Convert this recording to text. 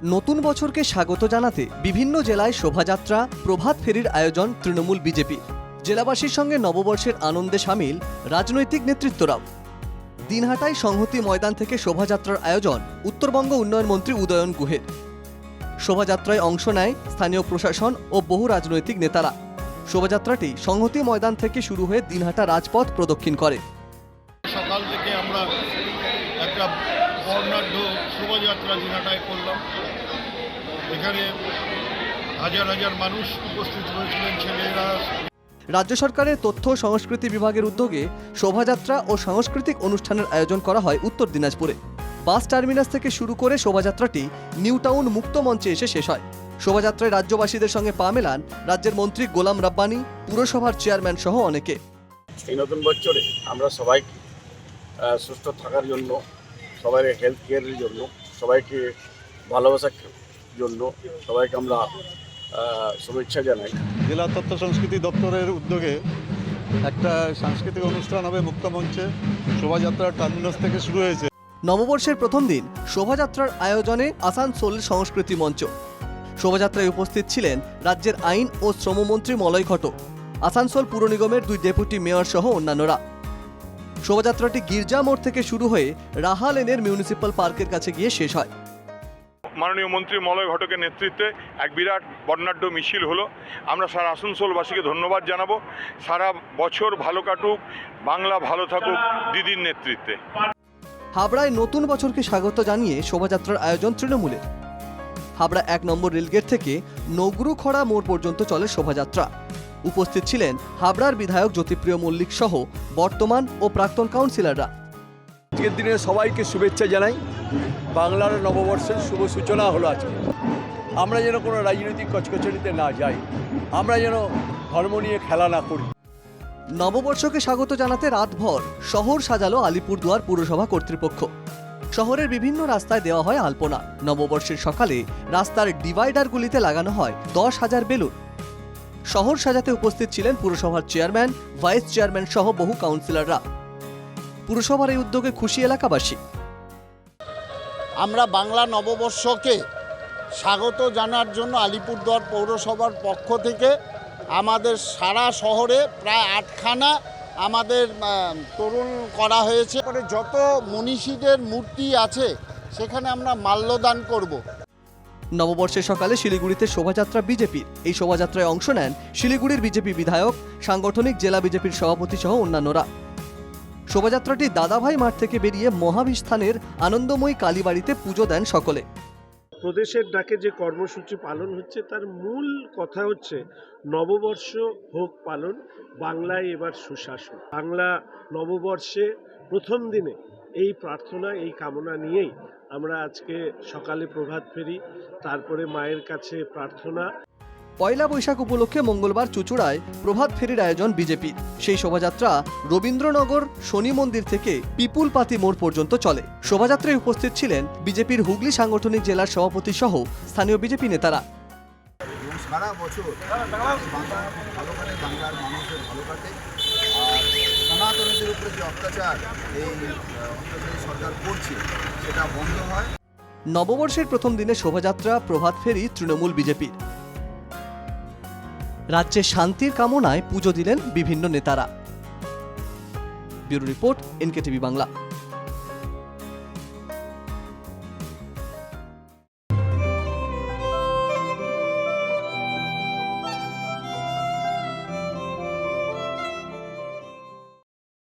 নতুন বছরকে স্বাগত জানাতে বিভিন্ন জেলায় শোভাযাত্রা, প্রভাত ফেরির আয়োজন তৃণমূল বিজেপির। জেলাবাসীর সঙ্গে নববর্ষের আনন্দে সামিল রাজনৈতিক নেতৃত্বরাও। দিনহাটায় সংহতি ময়দান থেকে শোভাযাত্রার আয়োজন উত্তরবঙ্গ উন্নয়ন মন্ত্রী উদয়ন গুহের। শোভাযাত্রায় অংশ নেয় স্থানীয় প্রশাসন ও বহু রাজনৈতিক নেতারা। শোভাযাত্রাটি সংহতি ময়দান থেকে শুরু হয়ে দিনহাটা রাজপথ প্রদক্ষিণ করে। সকাল থেকে আমরা একটা বর্ণাঢ্য শোভাযাত্রা দিনহাটায় করলাম। এখানে হাজার হাজার মানুষ উপস্থিত হয়েছিলেন, ছেলেরা। রাজ্য সরকারের তথ্য ও সংস্কৃতি বিভাগের উদ্যোগে শোভাযাত্রা ও সাংস্কৃতিক অনুষ্ঠানের আয়োজন করা হয় উত্তর দিনাজপুরে। বাস টার্মিনাস থেকে শুরু করে শোভাযাত্রাটি নিউ টাউন মুক্ত মঞ্চে এসে শেষ হয়। শোভাযাত্রায় রাজ্যবাসীদের সঙ্গে পা মেলান রাজ্যের মন্ত্রী গোলাম রাব্বানি, পুরসভার চেয়ারম্যান সহ অনেকে। এই নতুন বছরে আমরা সবাই সুস্থ থাকার জন্য, সবাই হেলথ কেয়ারের জন্য, সবাইকে ভালোবাসার জন্য সবাইকে আমরা শুভেচ্ছা জানাই। জেলা তথ্য সংস্কৃতি দপ্তরের উদ্যোগে একটা সাংস্কৃতিক অনুষ্ঠান হবে মুক্তমঞ্চে। শোভাযাত্রা টার্মিনাস থেকে শুরু হয়েছে। নববর্ষের প্রথম দিন শোভাযাত্রার আয়োজনে আসানসোল সংস্কৃতি মঞ্চ। শোভাযাত্রায় উপস্থিত ছিলেন রাজ্যের আইন ও শ্রমমন্ত্রী মলয় ঘটক, আসানসোল পুর নিগমের 2 ডেপুটি মেয়র সহ অন্যান্যরা। শোভাযাত্রাটি গির্জা মোড় থেকে শুরু হয়ে রাহা লেনের মিউনিসিপ্যাল পার্কের কাছে গিয়ে শেষ হয়। মাননীয় মন্ত্রী মলয় ঘটকের নেতৃত্বে এক বিরাট বর্ণাঢ্য মিছিল হলো। আমরা সারা আসানসোলবাসীকে ধন্যবাদ জানাবো। সারা বছর ভালো কাটুক, বাংলা ভালো থাকুক দিদির নেতৃত্বে। হাবড়ায় নতুন বছরকে স্বাগত জানিয়ে শোভাযাত্রার আয়োজন তৃণমূলের। হাবড়া 1 নম্বর রেলগেট থেকে নগরুখড়া মোড় পর্যন্ত চলে শোভাযাত্রা। উপস্থিত ছিলেন হাবড়ার বিধায়ক জ্যোতিপ্রিয় মল্লিক সহ বর্তমান ও প্রাক্তন কাউন্সিলররা। আজকের দিনে সবাইকে শুভেচ্ছা জানাই। বাংলার নববর্ষের শুভ সূচনা হলো আজকে। আমরা যেন কোনো রাজনৈতিক কচকচরিতে না যাই, আমরা যেন ধর্ম নিয়ে খেলা না করি। নববর্ষকে স্বাগত জানাতে রাতভর শহর সাজালো আলিপুরদুয়ার পুরসভা কর্তৃপক্ষ। শহরের বিভিন্ন রাস্তায় দেওয়া হয় আলপনা। নববর্ষের সকালে রাস্তার ডিভাইডারগুলিতে লাগানো হয় 10,000 বেলুন। শহর সাজাতে উপস্থিত ছিলেন পুরসভার চেয়ারম্যান, ভাইস চেয়ারম্যান সহ বহু কাউন্সিলররা। পুরসভার এই উদ্যোগে খুশি এলাকাবাসী। আমরা বাংলা নববর্ষকে স্বাগত জানার জন্য আলিপুরদুয়ার পৌরসভার পক্ষ থেকে আমাদের সারা শহরে প্রায় 8খানা আমাদের তোরণ করা হয়েছে। যত মনীষীদের মূর্তি আছে সেখানে আমরা মাল্যদান করব। নববর্ষের সকালে শিলিগুড়িতে শোভাযাত্রা বিজেপির। এই শোভাযাত্রায় অংশ নেন শিলিগুড়ির বিজেপি বিধায়ক, সাংগঠনিক জেলা বিজেপির সভাপতি সহ অন্যান্যরা। শোভাযাত্রাটি দাদাভাই মাঠ থেকে বেরিয়ে মহাবিস্থানের আনন্দময়ী কালীবাড়িতে পুজো দেন সকলে। প্রদেশের ডাকে যে কর্মসূচি পালন হচ্ছে তার মূল কথা হচ্ছে নববর্ষ হোক পালন, বাংলায় এবার সুশাসন। বাংলা নববর্ষে প্রথম দিনে এই প্রার্থনা, এই কামনা নিয়েই আমরা আজকে সকালে প্রভাত ফেরি, তারপরে মায়ের কাছে প্রার্থনা। পয়লা বৈশাখ উপলক্ষে মঙ্গলবার চুঁচুড়ায় প্রভাত ফেরির আয়োজন বিজেপির। সেই শোভাযাত্রা রবীন্দ্রনগর শনি মন্দির থেকে পিপুলপাতি মোড় পর্যন্ত চলে। শোভাযাত্রায় উপস্থিত ছিলেন বিজেপির হুগলি সাংগঠনিক জেলার সভাপতি সহ স্থানীয় বিজেপি নেতারা। সারা বছর বাংলার মানুষের ভালো কাটে, আর সনাতনীদের উপরে যে অত্যাচার এই সরকার করছে সেটা বন্ধ হয়। নববর্ষের প্রথম দিনে শোভাযাত্রা, প্রভাত ফেরি তৃণমূল বিজেপির। রাজ্যে শান্তির কামনায় পুজো দিলেন বিভিন্ন নেতারা। Bureau report, NKTV Bangla.